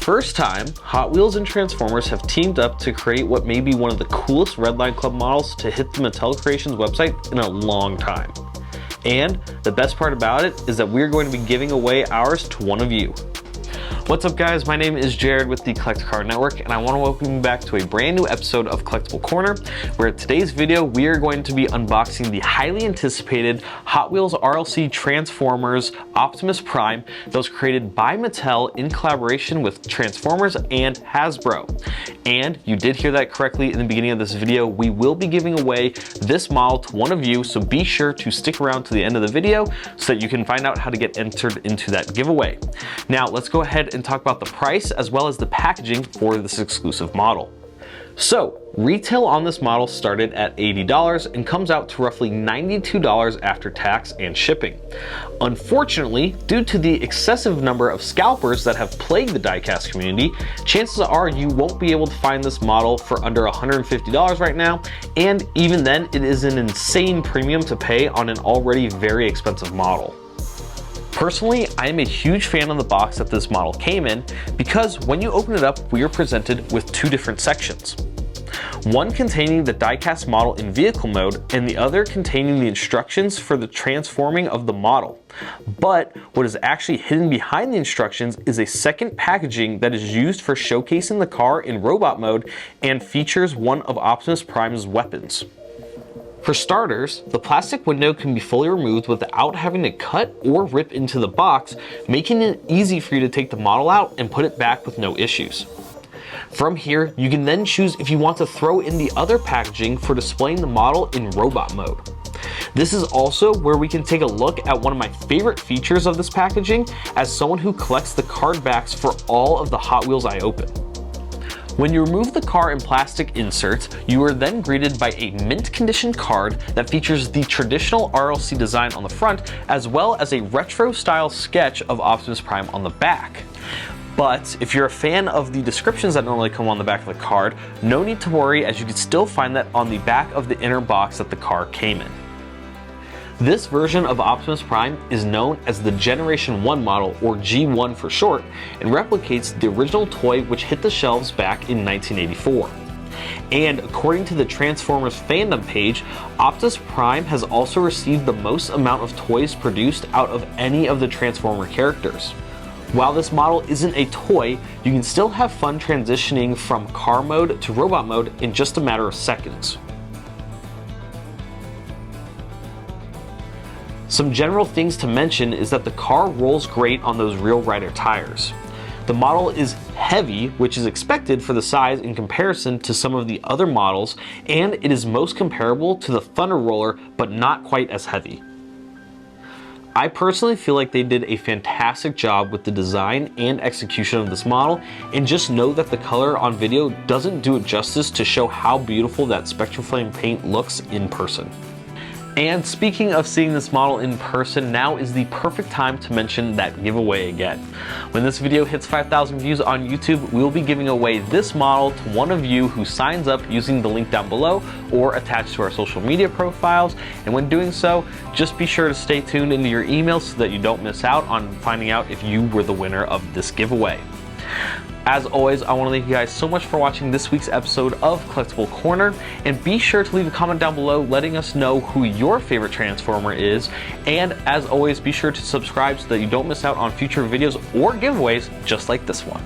first time, Hot Wheels and Transformers have teamed up to create what may be one of the coolest Redline Club models to hit the Mattel Creations website in a long time. And the best part about it is that we're going to be giving away ours to one of you. What's up guys, my name is Jared with the Collect a Card Network, and I want to welcome you back to a brand new episode of Collectible Corner, where in today's video we are going to be unboxing the highly anticipated Hot Wheels RLC Transformers Optimus Prime that was created by Mattel in collaboration with Transformers and Hasbro. And you did hear that correctly in the beginning of this video, we will be giving away this model to one of you, so be sure to stick around to the end of the video so that you can find out how to get entered into that giveaway. Now let's go ahead and talk about the price as well as the packaging for this exclusive model. So, retail on this model started at $80 and comes out to roughly $92 after tax and shipping. Unfortunately, due to the excessive number of scalpers that have plagued the diecast community, chances are you won't be able to find this model for under $150 right now, and even then it is an insane premium to pay on an already very expensive model. Personally, I am a huge fan of the box that this model came in because when you open it up, we are presented with two different sections. One containing the diecast model in vehicle mode and the other containing the instructions for the transforming of the model. But what is actually hidden behind the instructions is a second packaging that is used for showcasing the car in robot mode and features one of Optimus Prime's weapons. For starters, the plastic window can be fully removed without having to cut or rip into the box, making it easy for you to take the model out and put it back with no issues. From here, you can then choose if you want to throw in the other packaging for displaying the model in robot mode. This is also where we can take a look at one of my favorite features of this packaging as someone who collects the card backs for all of the Hot Wheels I open. When you remove the car and plastic inserts, you are then greeted by a mint condition card that features the traditional RLC design on the front, as well as a retro style sketch of Optimus Prime on the back. But if you're a fan of the descriptions that normally come on the back of the card, no need to worry, as you can still find that on the back of the inner box that the car came in. This version of Optimus Prime is known as the Generation 1 model, or G1 for short, and replicates the original toy which hit the shelves back in 1984. And according to the Transformers fandom page, Optimus Prime has also received the most amount of toys produced out of any of the Transformer characters. While this model isn't a toy, you can still have fun transitioning from car mode to robot mode in just a matter of seconds. Some general things to mention is that the car rolls great on those Real Rider tires. The model is heavy, which is expected for the size in comparison to some of the other models, and it is most comparable to the Thunder Roller, but not quite as heavy. I personally feel like they did a fantastic job with the design and execution of this model, and just know that the color on video doesn't do it justice to show how beautiful that Spectraflame paint looks in person. And speaking of seeing this model in person, now is the perfect time to mention that giveaway again. When this video hits 5,000 views on YouTube, we will be giving away this model to one of you who signs up using the link down below or attached to our social media profiles. And when doing so, just be sure to stay tuned into your emails so that you don't miss out on finding out if you were the winner of this giveaway. As always, I want to thank you guys so much for watching this week's episode of Collectible Corner, and be sure to leave a comment down below letting us know who your favorite Transformer is, and as always, be sure to subscribe so that you don't miss out on future videos or giveaways just like this one.